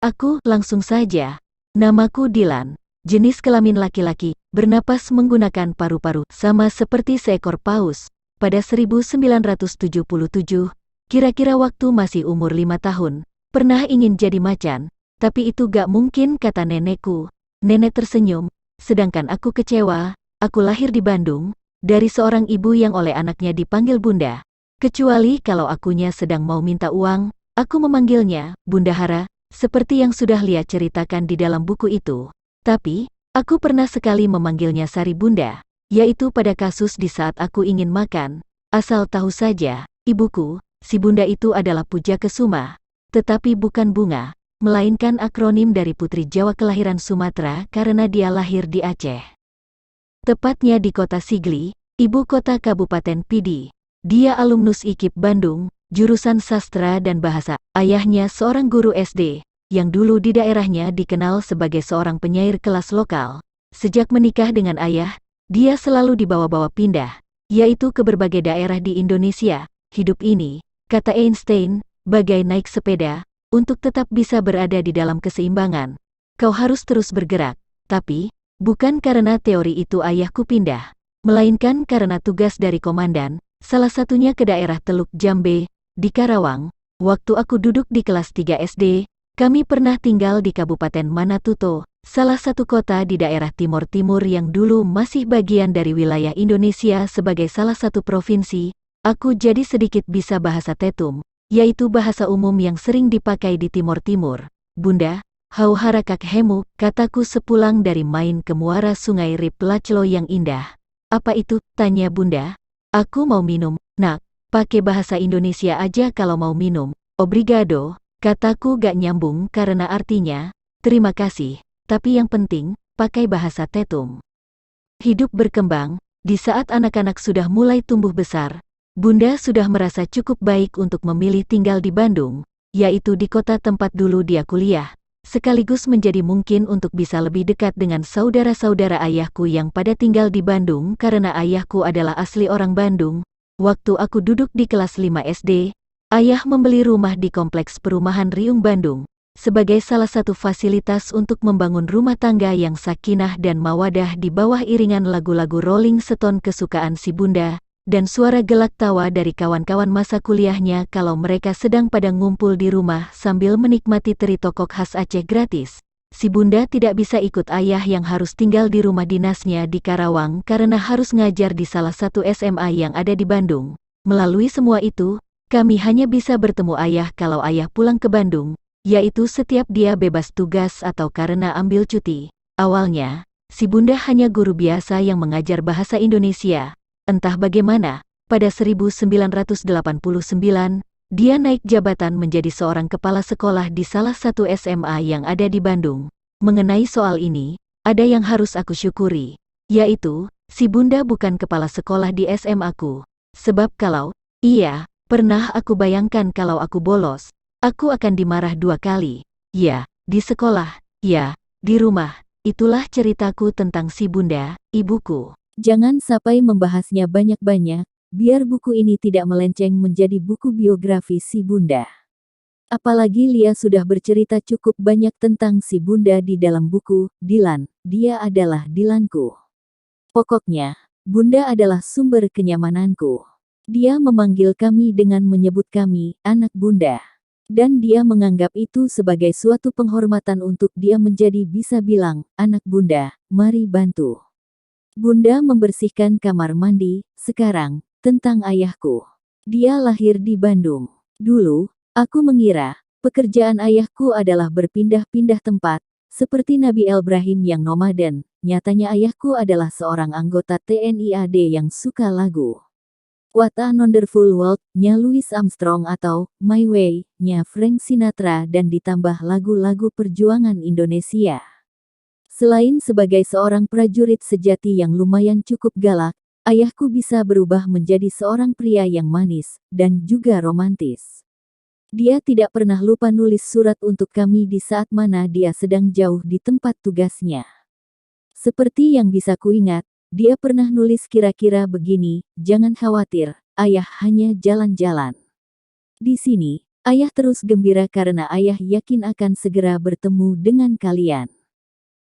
aku, langsung saja. Namaku Dylan. Jenis kelamin laki-laki, bernapas menggunakan paru-paru, sama seperti seekor paus. Pada 1977, kira-kira waktu masih umur 5 tahun, pernah ingin jadi macan, tapi itu gak mungkin, kata nenekku. Nenek tersenyum, sedangkan aku kecewa. Aku lahir di Bandung, dari seorang ibu yang oleh anaknya dipanggil Bunda. Kecuali kalau akunya sedang mau minta uang, aku memanggilnya Bunda Hara, seperti yang sudah Lia ceritakan di dalam buku itu. Tapi, aku pernah sekali memanggilnya Sari Bunda, yaitu pada kasus di saat aku ingin makan. Asal tahu saja, ibuku, si Bunda itu adalah Puja Kesuma, tetapi bukan bunga, melainkan akronim dari Putri Jawa kelahiran Sumatera karena dia lahir di Aceh. Tepatnya di kota Sigli, ibu kota Kabupaten Pidi. Dia alumnus IKIP Bandung, jurusan sastra dan bahasa. Ayahnya seorang guru SD, yang dulu di daerahnya dikenal sebagai seorang penyair kelas lokal. Sejak menikah dengan ayah, dia selalu dibawa-bawa pindah, yaitu ke berbagai daerah di Indonesia. Hidup ini, kata Einstein, bagai naik sepeda, untuk tetap bisa berada di dalam keseimbangan. Kau harus terus bergerak, tapi, bukan karena teori itu ayahku pindah, melainkan karena tugas dari komandan, salah satunya ke daerah Teluk Jambe, di Karawang. Waktu aku duduk di kelas 3 SD, kami pernah tinggal di Kabupaten Manatuto, salah satu kota di daerah Timur Timur yang dulu masih bagian dari wilayah Indonesia sebagai salah satu provinsi. Aku jadi sedikit bisa bahasa Tetum, yaitu bahasa umum yang sering dipakai di Timur Timur. Bunda, hau harakak hemu, kataku sepulang dari main ke muara sungai Rip Laclo yang indah. Apa itu? Tanya Bunda. Aku mau minum, nak. Pakai bahasa Indonesia aja kalau mau minum. Obrigado. Kataku gak nyambung karena artinya, terima kasih, tapi yang penting, pakai bahasa Tetum. Hidup berkembang, di saat anak-anak sudah mulai tumbuh besar, Bunda sudah merasa cukup baik untuk memilih tinggal di Bandung, yaitu di kota tempat dulu dia kuliah, sekaligus menjadi mungkin untuk bisa lebih dekat dengan saudara-saudara ayahku yang pada tinggal di Bandung karena ayahku adalah asli orang Bandung. Waktu aku duduk di kelas 5 SD, ayah membeli rumah di Kompleks Perumahan Riung Bandung, sebagai salah satu fasilitas untuk membangun rumah tangga yang sakinah dan mawadah di bawah iringan lagu-lagu Rolling Stone kesukaan si Bunda, dan suara gelak tawa dari kawan-kawan masa kuliahnya kalau mereka sedang pada ngumpul di rumah sambil menikmati teri tokok khas Aceh gratis. Si Bunda tidak bisa ikut ayah yang harus tinggal di rumah dinasnya di Karawang karena harus ngajar di salah satu SMA yang ada di Bandung. Melalui semua itu, kami hanya bisa bertemu ayah kalau ayah pulang ke Bandung, yaitu setiap dia bebas tugas atau karena ambil cuti. Awalnya, si Bunda hanya guru biasa yang mengajar bahasa Indonesia. Entah bagaimana, pada 1989, dia naik jabatan menjadi seorang kepala sekolah di salah satu SMA yang ada di Bandung. Mengenai soal ini, ada yang harus aku syukuri, yaitu, si Bunda bukan kepala sekolah di SMA-ku. Sebab kalau, iya, pernah aku bayangkan kalau aku bolos, aku akan dimarah 2 kali. Ya, di sekolah, ya, di rumah. Itulah ceritaku tentang si Bunda, ibuku. Jangan sampai membahasnya banyak-banyak, biar buku ini tidak melenceng menjadi buku biografi si Bunda. Apalagi Lia sudah bercerita cukup banyak tentang si Bunda di dalam buku, Dylan, dia adalah Dylanku. Pokoknya, Bunda adalah sumber kenyamananku. Dia memanggil kami dengan menyebut kami, anak Bunda. Dan dia menganggap itu sebagai suatu penghormatan untuk dia menjadi bisa bilang, anak Bunda, mari bantu. Bunda membersihkan kamar mandi. Sekarang, tentang ayahku. Dia lahir di Bandung. Dulu, aku mengira, pekerjaan ayahku adalah berpindah-pindah tempat, seperti Nabi Ibrahim yang nomaden. Nyatanya ayahku adalah seorang anggota TNI AD yang suka lagu. What a Wonderful World-nya Louis Armstrong atau My Way-nya Frank Sinatra dan ditambah lagu-lagu perjuangan Indonesia. Selain sebagai seorang prajurit sejati yang lumayan cukup galak, ayahku bisa berubah menjadi seorang pria yang manis, dan juga romantis. Dia tidak pernah lupa nulis surat untuk kami di saat mana dia sedang jauh di tempat tugasnya. Seperti yang bisa kuingat, dia pernah nulis kira-kira begini, jangan khawatir, ayah hanya jalan-jalan. Di sini, Ayah terus gembira karena ayah yakin akan segera bertemu dengan kalian.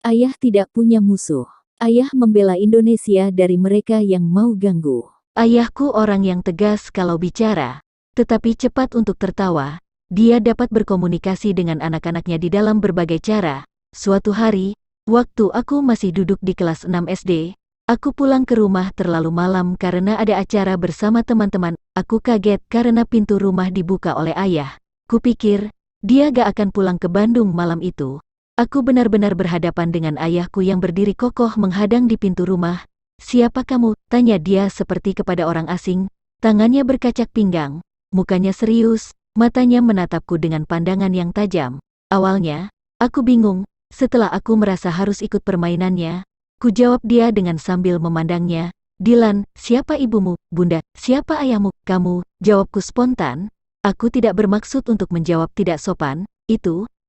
Ayah tidak punya musuh. Ayah membela Indonesia dari mereka yang mau ganggu. Ayahku orang yang tegas kalau bicara, tetapi cepat untuk tertawa. Dia dapat berkomunikasi dengan anak-anaknya di dalam berbagai cara. Suatu hari, waktu aku masih duduk di kelas 6 SD, aku pulang ke rumah terlalu malam karena ada acara bersama teman-teman. Aku kaget karena pintu rumah dibuka oleh ayah. Kupikir, dia gak akan pulang ke Bandung malam itu. Aku benar-benar berhadapan dengan ayahku yang berdiri kokoh menghadang di pintu rumah. "Siapa kamu?" tanya dia seperti kepada orang asing. Tangannya berkacak pinggang, mukanya serius, matanya menatapku dengan pandangan yang tajam. Awalnya, aku bingung. Setelah aku merasa harus ikut permainannya, ku jawab dia dengan sambil memandangnya. "Dilan, siapa ibumu?" "Bunda." "Siapa ayahmu?" "Kamu." Jawabku spontan. Aku tidak bermaksud untuk menjawab tidak sopan.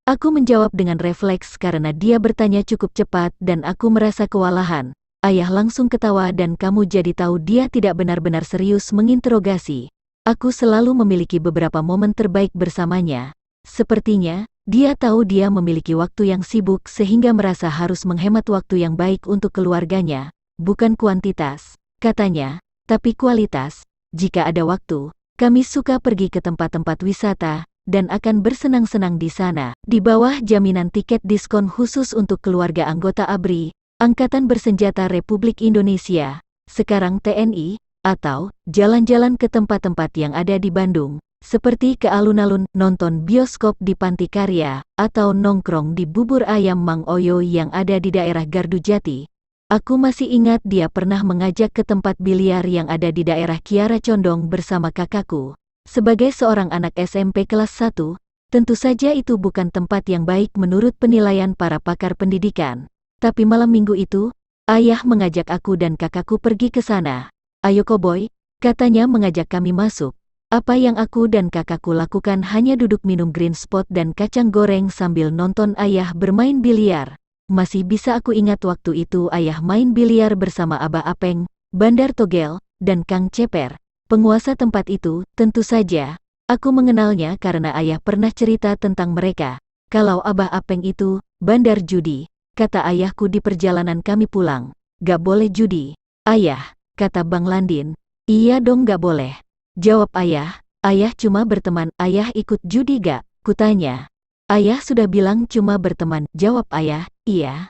Aku menjawab dengan refleks karena dia bertanya cukup cepat dan aku merasa kewalahan. Ayah langsung ketawa dan kamu jadi tahu dia tidak benar-benar serius menginterogasi. Aku selalu memiliki beberapa momen terbaik bersamanya. Sepertinya, dia tahu dia memiliki waktu yang sibuk sehingga merasa harus menghemat waktu yang baik untuk keluarganya. "Bukan kuantitas," katanya, "tapi kualitas. Jika ada waktu, kami suka pergi ke tempat-tempat wisata, dan akan bersenang-senang di sana. Di bawah jaminan tiket diskon khusus untuk keluarga anggota ABRI, Angkatan Bersenjata Republik Indonesia, sekarang TNI, atau jalan-jalan ke tempat-tempat yang ada di Bandung, seperti ke alun-alun, nonton bioskop di Panti Karya, atau nongkrong di bubur ayam Mang Oyo yang ada di daerah Gardu Jati. Aku masih ingat dia pernah mengajak ke tempat biliar yang ada di daerah Kiara Condong bersama kakakku. Sebagai seorang anak SMP kelas 1, tentu saja itu bukan tempat yang baik menurut penilaian para pakar pendidikan. Tapi malam minggu itu, ayah mengajak aku dan kakakku pergi ke sana. "Ayo Koboy," katanya mengajak kami masuk. Apa yang aku dan kakakku lakukan hanya duduk minum green spot dan kacang goreng sambil nonton ayah bermain biliar. Masih bisa aku ingat waktu itu ayah main biliar bersama Abah Apeng, Bandar Togel, dan Kang Ceper. Penguasa tempat itu, tentu saja, aku mengenalnya karena ayah pernah cerita tentang mereka. "Kalau Abah Apeng itu, bandar judi," kata ayahku di perjalanan kami pulang. "Gak boleh judi, ayah," kata Bang Landin. "Iya dong gak boleh," jawab ayah. "Ayah cuma berteman." "Ayah ikut judi gak?" kutanya. "Ayah sudah bilang cuma berteman," jawab ayah. "Iya."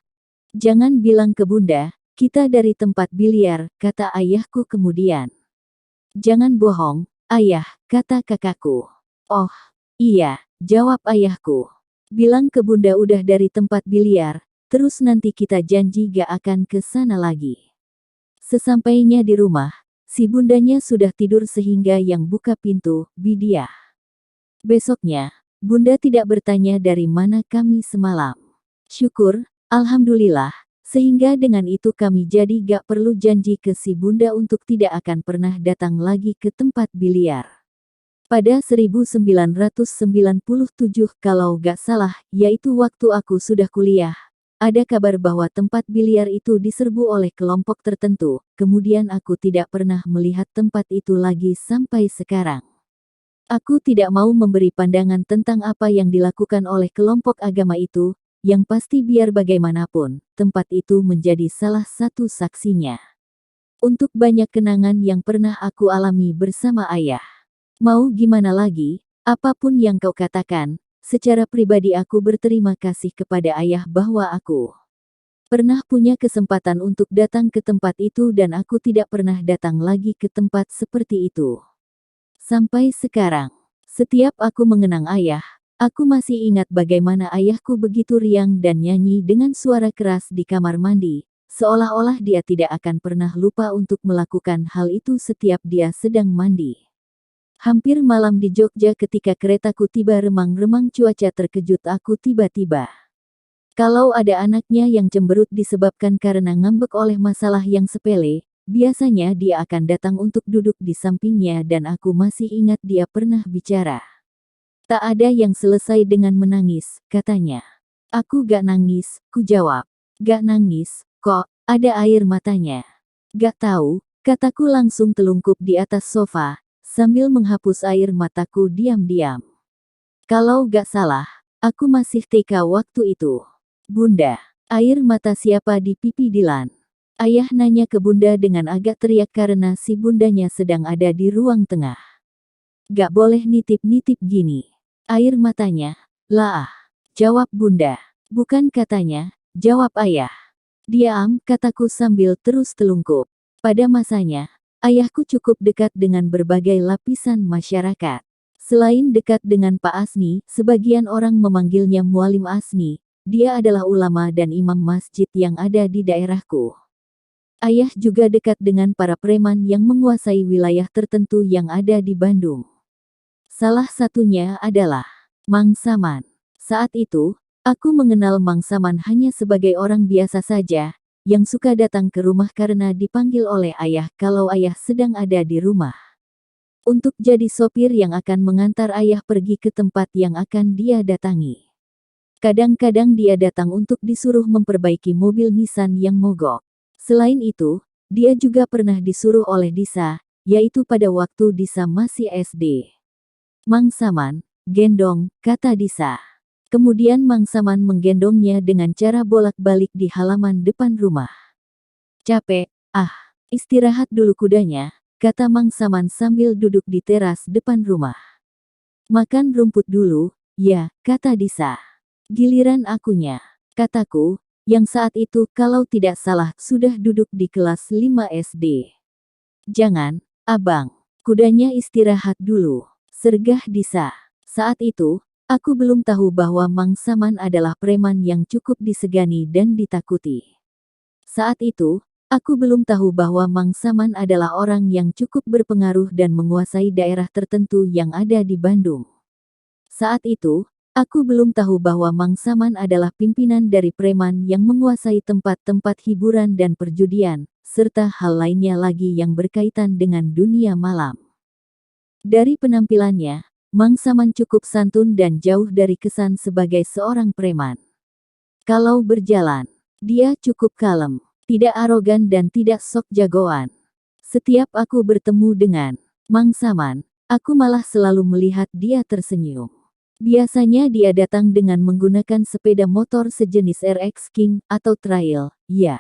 "Jangan bilang ke bunda, kita dari tempat biliar," kata ayahku kemudian. "Jangan bohong, ayah," kata kakakku. "Oh, iya," jawab ayahku. "Bilang ke bunda udah dari tempat biliar, terus nanti kita janji gak akan ke sana lagi." Sesampainya di rumah, si bundanya sudah tidur sehingga yang buka pintu, Bidiah. Besoknya, bunda tidak bertanya dari mana kami semalam. Syukur, alhamdulillah. Sehingga dengan itu kami jadi gak perlu janji ke si bunda untuk tidak akan pernah datang lagi ke tempat biliar. Pada 1997 kalau gak salah, yaitu waktu aku sudah kuliah, ada kabar bahwa tempat biliar itu diserbu oleh kelompok tertentu, kemudian aku tidak pernah melihat tempat itu lagi sampai sekarang. Aku tidak mau memberi pandangan tentang apa yang dilakukan oleh kelompok agama itu, yang pasti biar bagaimanapun, tempat itu menjadi salah satu saksinya. Untuk banyak kenangan yang pernah aku alami bersama ayah. Mau gimana lagi, apapun yang kau katakan, secara pribadi aku berterima kasih kepada ayah bahwa aku pernah punya kesempatan untuk datang ke tempat itu dan aku tidak pernah datang lagi ke tempat seperti itu. Sampai sekarang, setiap aku mengenang ayah, aku masih ingat bagaimana ayahku begitu riang dan nyanyi dengan suara keras di kamar mandi, seolah-olah dia tidak akan pernah lupa untuk melakukan hal itu setiap dia sedang mandi. Hampir malam di Jogja ketika keretaku tiba remang-remang cuaca terkejut aku tiba-tiba. Kalau ada anaknya yang cemberut disebabkan karena ngambek oleh masalah yang sepele, biasanya dia akan datang untuk duduk di sampingnya dan aku masih ingat dia pernah bicara. "Tak ada yang selesai dengan menangis," katanya. "Aku gak nangis," ku jawab. "Gak nangis, kok, ada air matanya." "Gak tahu," kataku langsung telungkup di atas sofa, sambil menghapus air mataku diam-diam. Kalau gak salah, aku masih TK waktu itu. Bunda, air mata siapa di pipi Dilan? Ayah nanya ke bunda dengan agak teriak karena si bundanya sedang ada di ruang tengah. Gak boleh nitip-nitip gini. Air matanya, lah, jawab bunda. Bukan katanya, jawab ayah. Diam, kataku sambil terus telungkup. Pada masanya, ayahku cukup dekat dengan berbagai lapisan masyarakat. Selain dekat dengan Pak Asni, sebagian orang memanggilnya Mualim Asni. Dia adalah ulama dan imam masjid yang ada di daerahku. Ayah juga dekat dengan para preman yang menguasai wilayah tertentu yang ada di Bandung. Salah satunya adalah Mang Saman. Saat itu, aku mengenal Mang Saman hanya sebagai orang biasa saja, yang suka datang ke rumah karena dipanggil oleh ayah kalau ayah sedang ada di rumah. Untuk jadi sopir yang akan mengantar ayah pergi ke tempat yang akan dia datangi. Kadang-kadang dia datang untuk disuruh memperbaiki mobil Nissan yang mogok. Selain itu, dia juga pernah disuruh oleh Disa, yaitu pada waktu Disa masih SD. Mang Saman, gendong, kata Disa. Kemudian Mang Saman menggendongnya dengan cara bolak-balik di halaman depan rumah. Capek, istirahat dulu kudanya, kata Mang Saman sambil duduk di teras depan rumah. Makan rumput dulu, ya, kata Disa. Giliran akunya, kataku, yang saat itu kalau tidak salah sudah duduk di kelas 5 SD. Jangan, abang, kudanya istirahat dulu, sergah Disa. Saat itu, aku belum tahu bahwa Mang Saman adalah preman yang cukup disegani dan ditakuti. Saat itu, aku belum tahu bahwa Mang Saman adalah orang yang cukup berpengaruh dan menguasai daerah tertentu yang ada di Bandung. Saat itu, aku belum tahu bahwa Mang Saman adalah pimpinan dari preman yang menguasai tempat-tempat hiburan dan perjudian, serta hal lainnya lagi yang berkaitan dengan dunia malam. Dari penampilannya, Mang Saman cukup santun dan jauh dari kesan sebagai seorang preman. Kalau berjalan, dia cukup kalem. Tidak arogan dan tidak sok jagoan. Setiap aku bertemu dengan Mang Saman, aku malah selalu melihat dia tersenyum. Biasanya dia datang dengan menggunakan sepeda motor sejenis RX King atau Trail, ya.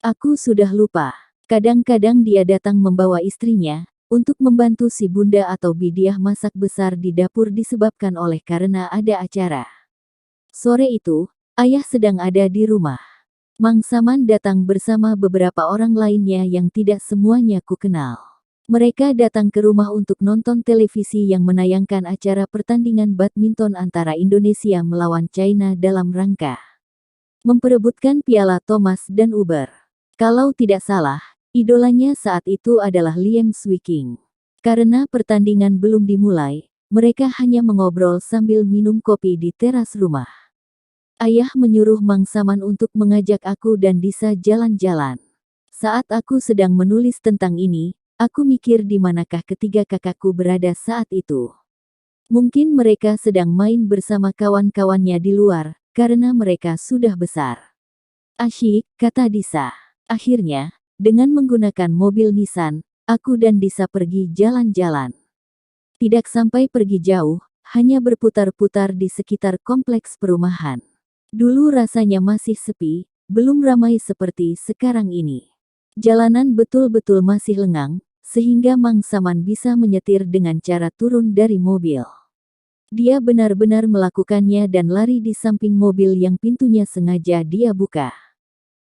Aku sudah lupa. Kadang-kadang dia datang membawa istrinya, untuk membantu si bunda atau bidiah masak besar di dapur disebabkan oleh karena ada acara. Sore itu, ayah sedang ada di rumah. Mang Saman datang bersama beberapa orang lainnya yang tidak semuanya ku kenal. Mereka datang ke rumah untuk nonton televisi yang menayangkan acara pertandingan badminton antara Indonesia melawan China dalam rangka memperebutkan piala Thomas dan Uber. Kalau tidak salah, idolanya saat itu adalah Liam Swiking. Karena pertandingan belum dimulai, mereka hanya mengobrol sambil minum kopi di teras rumah. Ayah menyuruh Mang Saman untuk mengajak aku dan Disa jalan-jalan. Saat aku sedang menulis tentang ini, aku mikir di manakah ketiga kakakku berada saat itu. Mungkin mereka sedang main bersama kawan-kawannya di luar, karena mereka sudah besar. Asyik, kata Disa. Akhirnya, dengan menggunakan mobil Nissan, aku dan Disa pergi jalan-jalan. Tidak sampai pergi jauh, hanya berputar-putar di sekitar kompleks perumahan. Dulu rasanya masih sepi, belum ramai seperti sekarang ini. Jalanan betul-betul masih lengang, sehingga Mang Saman bisa menyetir dengan cara turun dari mobil. Dia benar-benar melakukannya dan lari di samping mobil yang pintunya sengaja dia buka.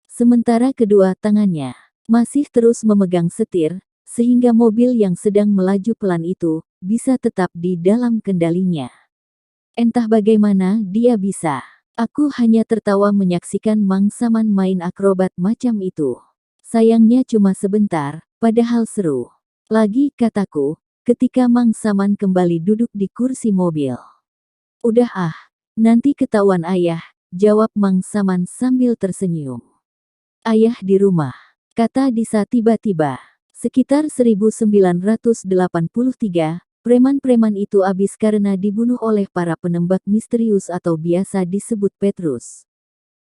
Sementara kedua tangannya masih terus memegang setir, sehingga mobil yang sedang melaju pelan itu bisa tetap di dalam kendalinya. Entah bagaimana dia bisa. Aku hanya tertawa menyaksikan Mang Saman main akrobat macam itu. Sayangnya cuma sebentar, padahal seru. Lagi, kataku, ketika Mang Saman kembali duduk di kursi mobil. Udah nanti ketahuan ayah, jawab Mang Saman sambil tersenyum. Ayah di rumah, kata Disa tiba-tiba. Sekitar 1983, preman-preman itu habis karena dibunuh oleh para penembak misterius atau biasa disebut Petrus.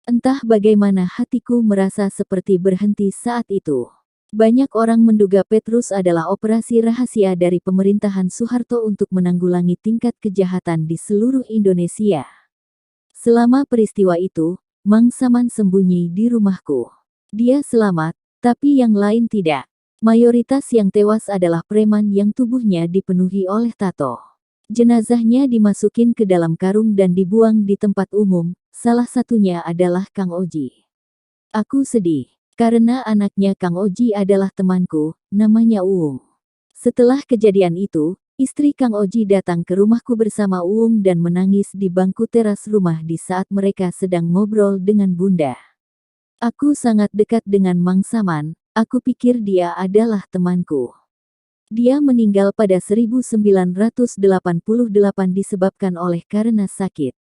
Entah bagaimana hatiku merasa seperti berhenti saat itu. Banyak orang menduga Petrus adalah operasi rahasia dari pemerintahan Soeharto untuk menanggulangi tingkat kejahatan di seluruh Indonesia. Selama peristiwa itu, Mang Saman sembunyi di rumahku. Dia selamat, tapi yang lain tidak. Mayoritas yang tewas adalah preman yang tubuhnya dipenuhi oleh tato. Jenazahnya dimasukin ke dalam karung dan dibuang di tempat umum, salah satunya adalah Kang Oji. Aku sedih, karena anaknya Kang Oji adalah temanku, namanya Uung. Setelah kejadian itu, istri Kang Oji datang ke rumahku bersama Uung dan menangis di bangku teras rumah di saat mereka sedang ngobrol dengan Bunda. Aku sangat dekat dengan Mang Saman, aku pikir dia adalah temanku. Dia meninggal pada 1988 disebabkan oleh karena sakit.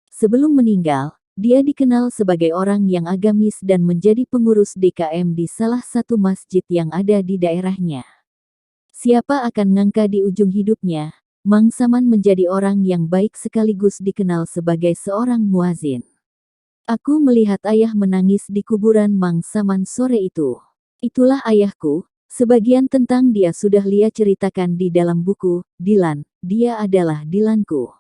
Sebelum meninggal, dia dikenal sebagai orang yang agamis dan menjadi pengurus DKM di salah satu masjid yang ada di daerahnya. Siapa akan ngangka di ujung hidupnya, Mang Saman menjadi orang yang baik sekaligus dikenal sebagai seorang muazin. Aku melihat ayah menangis di kuburan Mang Saman sore itu. Itulah ayahku, sebagian tentang dia sudah Lia ceritakan di dalam buku, Dilan, dia adalah Dilanku.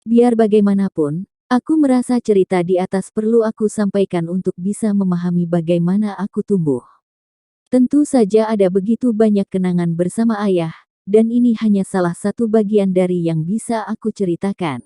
Biar bagaimanapun, aku merasa cerita di atas perlu aku sampaikan untuk bisa memahami bagaimana aku tumbuh. Tentu saja ada begitu banyak kenangan bersama ayah, dan ini hanya salah satu bagian dari yang bisa aku ceritakan.